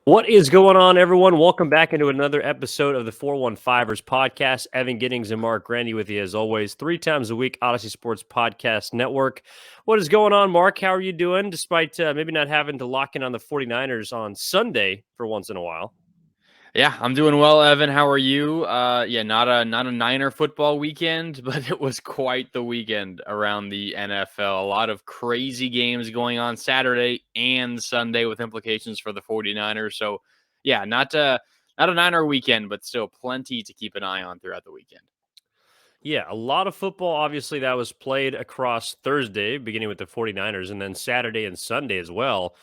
What is going on, everyone? Welcome back into another episode of the 415ers podcast. Evan Giddings and Marc Grandy with you as always, 3 times a week, Odyssey Sports Podcast Network. What is going on, Marc? How are you doing, despite maybe not having to lock in on the 49ers on Sunday for once in a while? Yeah, I'm doing well, Evan. How are you? Not a Niner football weekend, but it was quite the weekend around the NFL. A lot of crazy games going on Saturday and Sunday with implications for the 49ers. So, yeah, not a Niner weekend, but still plenty to keep an eye on throughout the weekend. Yeah, a lot of football, obviously, that was played across Thursday, beginning with the 49ers, and then Saturday and Sunday as well.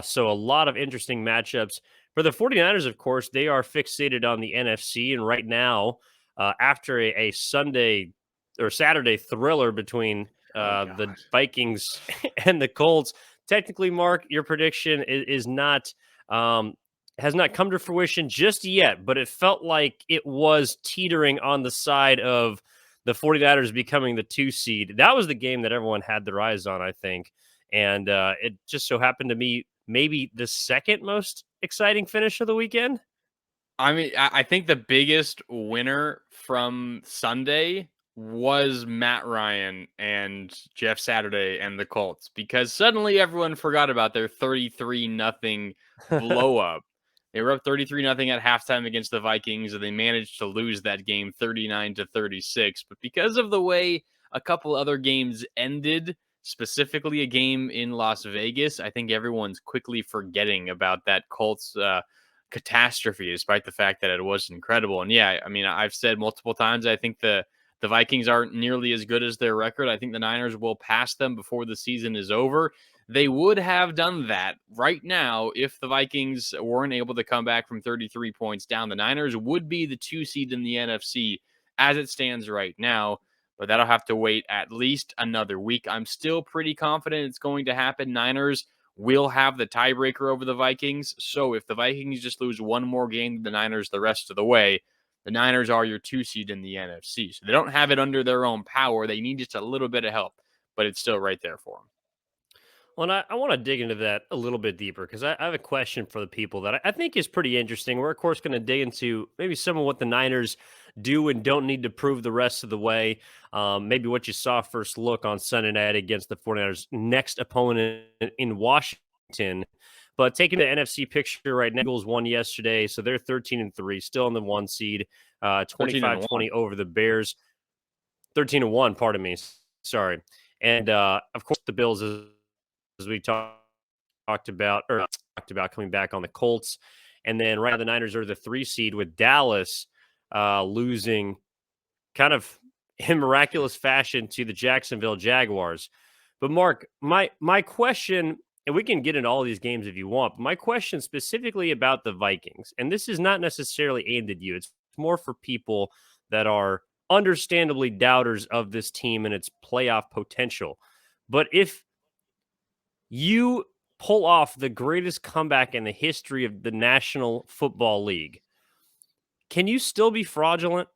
So a lot of interesting matchups. For the 49ers, of course, they are fixated on the NFC. And right now, after a Sunday or Saturday thriller between Oh, the God. Vikings and the Colts, technically, Marc, your prediction is not. Has not come to fruition just yet, but it felt like it was teetering on the side of the 49ers becoming the 2 seed. That was the game that everyone had their eyes on, I think. And it just so happened to be maybe the second most exciting finish of the weekend. I mean, I think the biggest winner from Sunday was Matt Ryan and Jeff Saturday and the Colts because suddenly everyone forgot about their 33 nothing blow up. They were up 33 nothing at halftime against the Vikings and they managed to lose that game 39-36, but because of the way a couple other games ended, specifically a game in Las Vegas, I think everyone's quickly forgetting about that Colts catastrophe, despite the fact that it was incredible. And yeah, I mean, I've said multiple times, I think the Vikings aren't nearly as good as their record. I think the Niners will pass them before the season is over. They would have done that right now if the Vikings weren't able to come back from 33 points down. The Niners would be the 2 seed in the NFC as it stands right now, but that'll have to wait at least another week. I'm still pretty confident it's going to happen. Niners will have the tiebreaker over the Vikings. So if the Vikings just lose one more game than the Niners the rest of the way, the Niners are your 2 seed in the NFC. So they don't have it under their own power. They need just a little bit of help, but it's still right there for them. Well, and I want to dig into that a little bit deeper because I have a question for the people that I think is pretty interesting. We're, of course, going to dig into maybe some of what the Niners do and don't need to prove the rest of the way. Maybe what you saw first look on Sunday night against the 49ers' next opponent in Washington. But taking the NFC picture right now, Eagles won yesterday, so they're 13-3, still in the 1 seed, 13 and 1. 25-20 over the Bears. 13-1, pardon me. Sorry. And of course, the Bills, as we talked about, or talked about coming back on the Colts. And then right now, the Niners are the 3 seed with Dallas losing kind of in miraculous fashion to the Jacksonville Jaguars. But Marc, my question, and we can get into all these games if you want, but my question specifically about the Vikings, and this is not necessarily aimed at you, it's more for people that are understandably doubters of this team and its playoff potential. But if you pull off the greatest comeback in the history of the National Football League, can you still be fraudulent?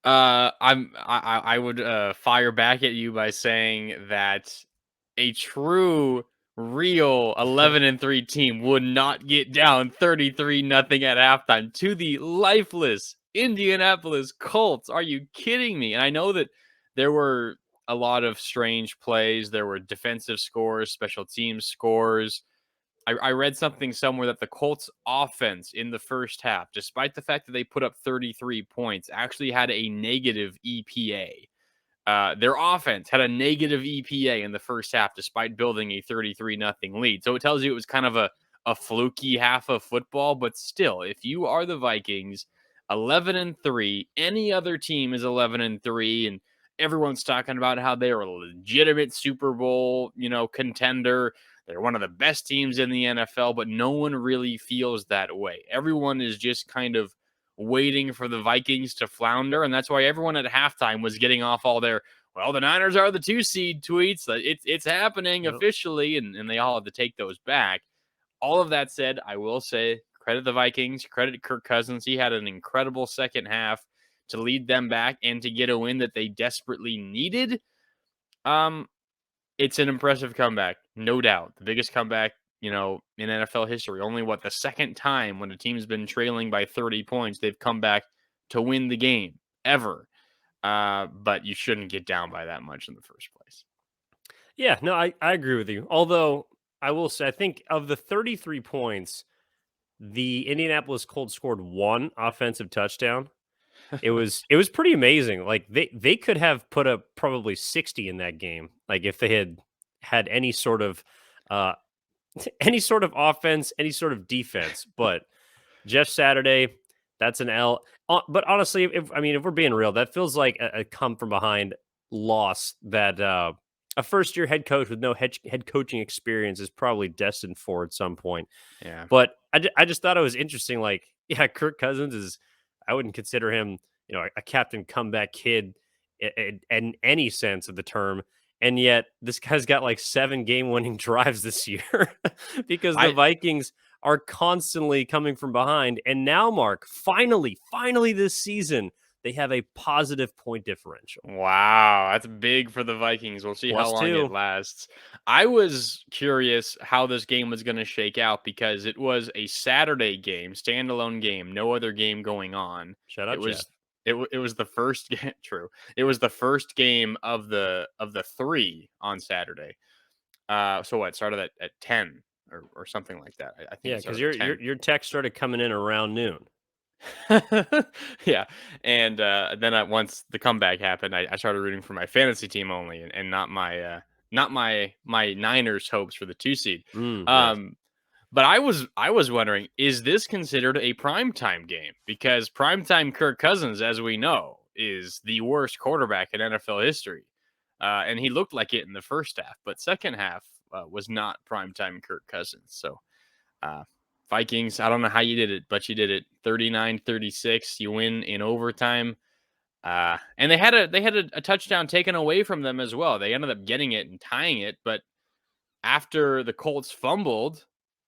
I would fire back at you by saying that a true real 11-3 team would not get down 33 nothing at halftime to the lifeless Indianapolis Colts. Are you kidding me? And I know that there were a lot of strange plays. There were defensive scores, special teams scores. I read something somewhere that the Colts offense in the first half, despite the fact that they put up 33 points, actually had a negative EPA. Their offense had a negative EPA in the first half, despite building a 33 nothing lead. So it tells you it was kind of a fluky half of football. But still, if you are the Vikings, 11-3, any other team is 11-3, and everyone's talking about how they are a legitimate Super Bowl, contender. They're one of the best teams in the NFL, but no one really feels that way. Everyone is just kind of waiting for the Vikings to flounder. And that's why everyone at halftime was getting off all their, well, the Niners are the 2 seed tweets. It's happening Yep. officially. And they all had to take those back. All of that said, I will say credit the Vikings, credit Kirk Cousins. He had an incredible second half to lead them back and to get a win that they desperately needed. Um, it's an impressive comeback, no doubt. The biggest comeback in NFL history. Only the second time when a team's been trailing by 30 points, they've come back to win the game ever. But you shouldn't get down by that much in the first place. Yeah, no, I agree with you. Although I will say, I think of the 33 points, the Indianapolis Colts scored one offensive touchdown. It was pretty amazing. Like they could have put up probably 60 in that game. Like if they had any sort of uh any sort of offense, any sort of defense. But Jeff Saturday, that's an L. But honestly, if we're being real, that feels like a come from behind loss that a first year head coach with no head coaching experience is probably destined for at some point. Yeah. But I just thought it was interesting. Like, yeah, Kirk Cousins is, I wouldn't consider him, a captain comeback kid in any sense of the term. And yet this guy's got like 7 game-winning drives this year because the I Vikings are constantly coming from behind. And now, Mark, finally this season, they have a positive point differential. Wow, that's big for the Vikings. We'll see how long it +2. lasts. I was curious how this game was going to shake out because it was a Saturday game, standalone game, no other game going on. Shout It out, Jeff. was it was the first game. True, it was the first game of the 3 on Saturday. So what started at 10 or something like that. I think Yeah, it because started at 10. your text started coming in around noon. Yeah, and then once the comeback happened, I started rooting for my fantasy team only, and not my Niners hopes for the 2 seed. Yes. Um, but I was wondering, is this considered a primetime game? Because primetime Kirk Cousins, as we know, is the worst quarterback in NFL history, and he looked like it in the first half, but second half was not primetime Kirk Cousins. So uh, Vikings, I don't know how you did it, but you did it 39-36. You win in overtime. And they had a touchdown taken away from them as well. They ended up getting it and tying it, but after the Colts fumbled,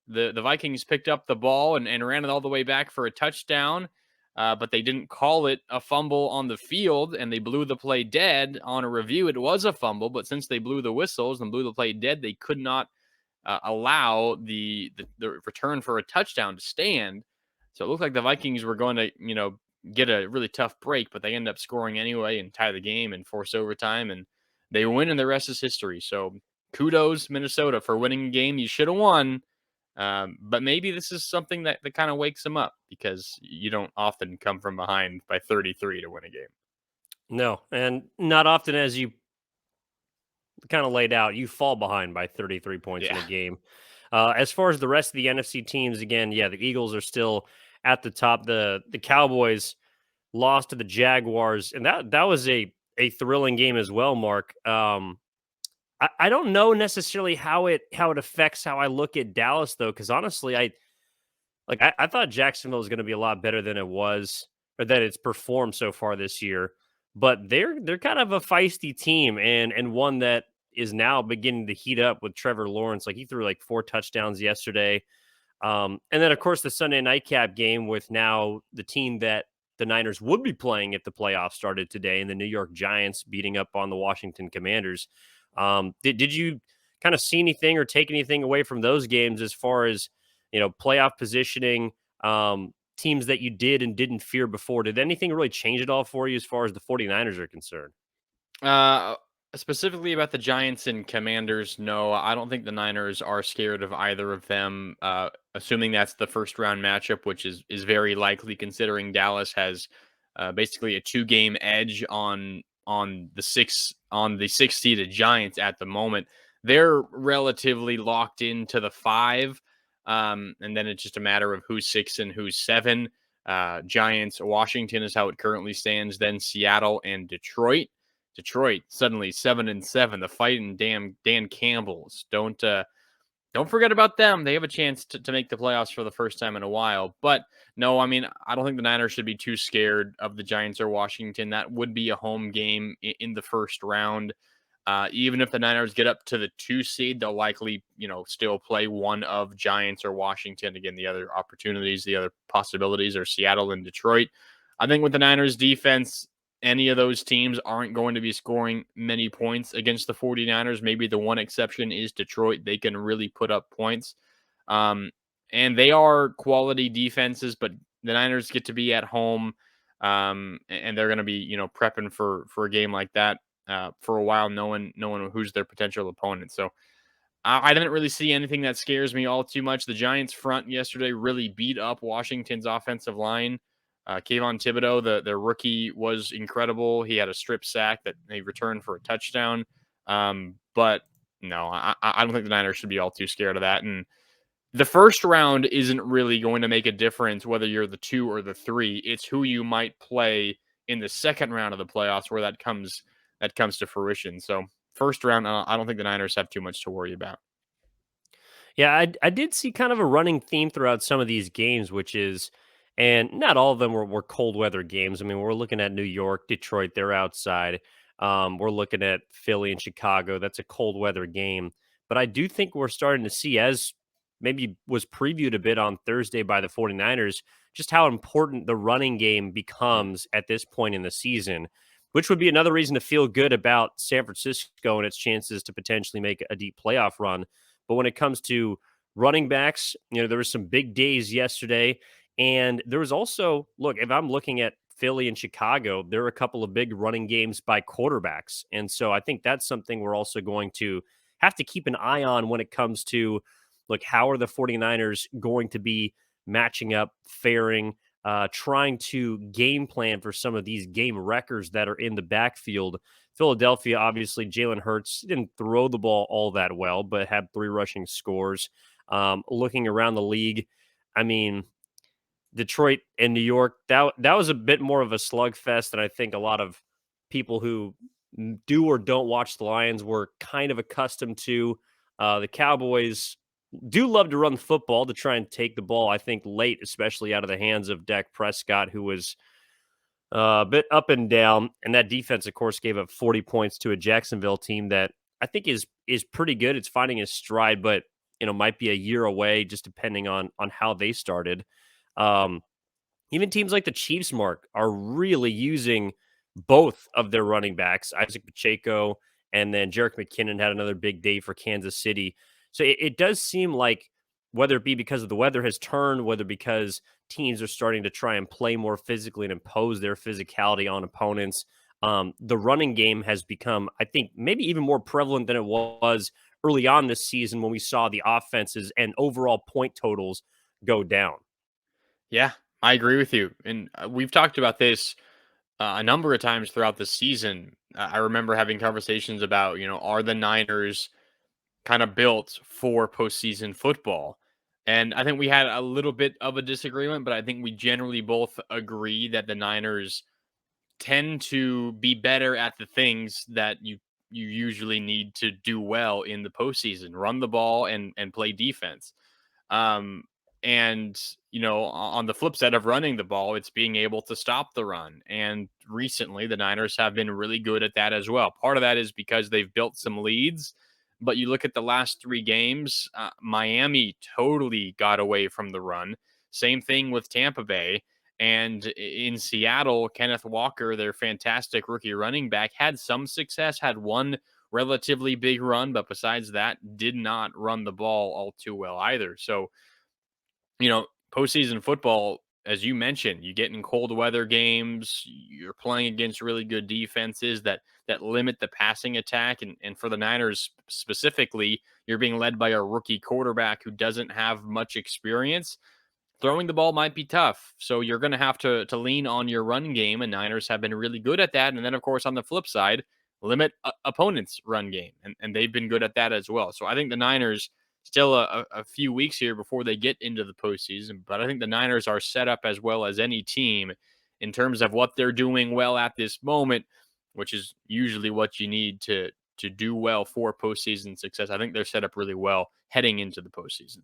the Vikings picked up the ball and ran it all the way back for a touchdown. But they didn't call it a fumble on the field, and they blew the play dead. On a review, it was a fumble, but since they blew the whistles and blew the play dead, they could not allow the return for a touchdown to stand. So it looked like the Vikings were going to, get a really tough break, but they end up scoring anyway and tie the game and force overtime, and they win, and the rest is history. So kudos, Minnesota, for winning a game you should have won. But maybe this is something that kind of wakes them up because you don't often come from behind by 33 to win a game. No, and not often as you kind of laid out, you fall behind by 33 points in Yeah. a game. As far as the rest of the NFC teams, again, yeah, the Eagles are still at the top. The Cowboys lost to the Jaguars, and that was a thrilling game as well, Mark. I don't know necessarily how it affects how I look at Dallas though, because honestly, I thought Jacksonville was going to be a lot better than it was, or that it's performed so far this year. But they're kind of a feisty team, and one that is now beginning to heat up with Trevor Lawrence. Like he threw like 4 touchdowns yesterday. And then of course the Sunday nightcap game with now the team that the Niners would be playing if the playoffs started today, and the New York Giants beating up on the Washington Commanders. Did you kind of see anything or take anything away from those games as far as playoff positioning, teams that you did and didn't fear before? Did anything really change at all for you as far as the 49ers are concerned? Uh, Specifically about the Giants and Commanders, no, I don't think the Niners are scared of either of them. Assuming that's the first round matchup, which is very likely, considering Dallas has basically a 2 game edge on the 6 seeded Giants at the moment. They're relatively locked into the 5, and then it's just a matter of who's 6 and who's 7. Giants, Washington is how it currently stands. Then Seattle and Detroit. Detroit suddenly 7-7. The fighting damn Dan Campbells. Don't forget about them. They have a chance to make the playoffs for the first time in a while. But no, I mean, I don't think the Niners should be too scared of the Giants or Washington. That would be a home game in the first round. Even if the Niners get up to the 2 seed, they'll likely, still play one of Giants or Washington. Again, the other opportunities, the other possibilities are Seattle and Detroit. I think with the Niners defense, any of those teams aren't going to be scoring many points against the 49ers. Maybe the one exception is Detroit. They can really put up points. Um, and they are quality defenses, but the Niners get to be at home, and they're going to be, prepping for a game like that for a while, knowing who's their potential opponent. So I didn't really see anything that scares me all too much. The Giants front yesterday really beat up Washington's offensive line. Kayvon Thibodeau, the rookie, was incredible. He had a strip sack that he returned for a touchdown. But no, I don't think the Niners should be all too scared of that. And the first round isn't really going to make a difference whether you're the 2 or the 3. It's who you might play in the second round of the playoffs where that comes to fruition. So first round, I don't think the Niners have too much to worry about. Yeah, I did see kind of a running theme throughout some of these games, which is, and not all of them were cold weather games. I mean, we're looking at New York, Detroit, they're outside. We're looking at Philly and Chicago. That's a cold weather game. But I do think we're starting to see, as maybe was previewed a bit on Thursday by the 49ers, just how important the running game becomes at this point in the season, which would be another reason to feel good about San Francisco and its chances to potentially make a deep playoff run. But when it comes to running backs, there was some big days yesterday. And there was also, look, if I'm looking at Philly and Chicago, there are a couple of big running games by quarterbacks. And so I think that's something we're also going to have to keep an eye on when it comes to, look, how are the 49ers going to be matching up, faring, trying to game plan for some of these game wreckers that are in the backfield. Philadelphia, obviously, Jalen Hurts didn't throw the ball all that well, but had 3 rushing scores. Looking around the league, I mean, Detroit and New York, that was a bit more of a slugfest, and I think a lot of people who do or don't watch the Lions were kind of accustomed to. The Cowboys do love to run the football to try and take the ball, I think, late, especially out of the hands of Dak Prescott, who was a bit up and down. And that defense, of course, gave up 40 points to a Jacksonville team that I think is pretty good. It's finding its stride, but might be a year away, just depending on how they started. Um, Even teams like the Chiefs, Mark, are really using both of their running backs, Isaac Pacheco, and then Jerick McKinnon had another big day for Kansas City. So it does seem like, whether it be because of the weather has turned, whether because teams are starting to try and play more physically and impose their physicality on opponents, the running game has become, I think, maybe even more prevalent than it was early on this season when we saw the offenses and overall point totals go down. Yeah, I agree with you. And we've talked about this a number of times throughout the season. I remember having conversations about, are the Niners kind of built for postseason football? And I think we had a little bit of a disagreement, but I think we generally both agree that the Niners tend to be better at the things that you usually need to do well in the postseason: run the ball and play defense. Um, and on the flip side of running the ball, it's being able to stop the run. And recently, the Niners have been really good at that as well. Part of that is because they've built some leads. But you look at the last 3 games, Miami totally got away from the run. Same thing with Tampa Bay. And in Seattle, Kenneth Walker, their fantastic rookie running back, had some success, had one relatively big run, but besides that, did not run the ball all too well either. So, postseason football, as you mentioned, you get in cold weather games, you're playing against really good defenses that limit the passing attack. And for the Niners specifically, you're being led by a rookie quarterback who doesn't have much experience. Throwing the ball might be tough. So you're going to have to lean on your run game, and Niners have been really good at that. And then, of course, on the flip side, limit opponents' run game. And they've been good at that as well. So I think the Niners still a few weeks here before they get into the postseason. But I think the Niners are set up as well as any team in terms of what they're doing well at this moment, which is usually what you need to do well for postseason success. I think they're set up really well heading into the postseason.